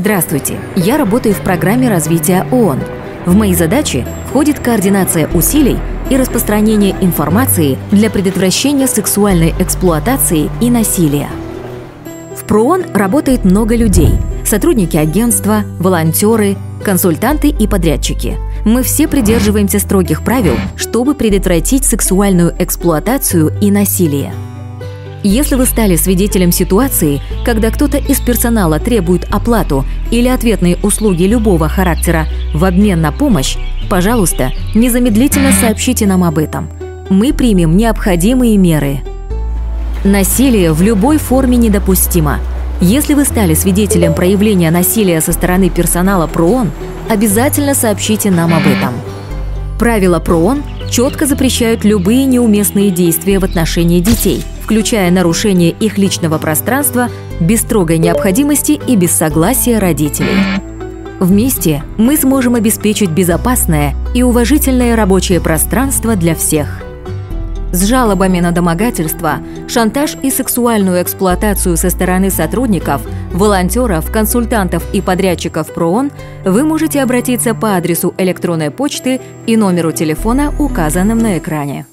Здравствуйте, я работаю в программе развития ООН. В мои задачи входит координация усилий и распространение информации для предотвращения сексуальной эксплуатации и насилия. В ПРООН работает много людей – сотрудники агентства, волонтеры, консультанты и подрядчики. Мы все придерживаемся строгих правил, чтобы предотвратить сексуальную эксплуатацию и насилие. Если вы стали свидетелем ситуации, когда кто-то из персонала требует оплату или ответные услуги любого характера в обмен на помощь, пожалуйста, незамедлительно сообщите нам об этом. Мы примем необходимые меры. Насилие в любой форме недопустимо. Если вы стали свидетелем проявления насилия со стороны персонала ПРООН, обязательно сообщите нам об этом. Правила ПРООН четко запрещают любые неуместные действия в отношении детей, включая нарушение их личного пространства без строгой необходимости и без согласия родителей. Вместе мы сможем обеспечить безопасное и уважительное рабочее пространство для всех. С жалобами на домогательство, шантаж и сексуальную эксплуатацию со стороны сотрудников, волонтеров, консультантов и подрядчиков ПРООН вы можете обратиться по адресу электронной почты и номеру телефона, указанным на экране.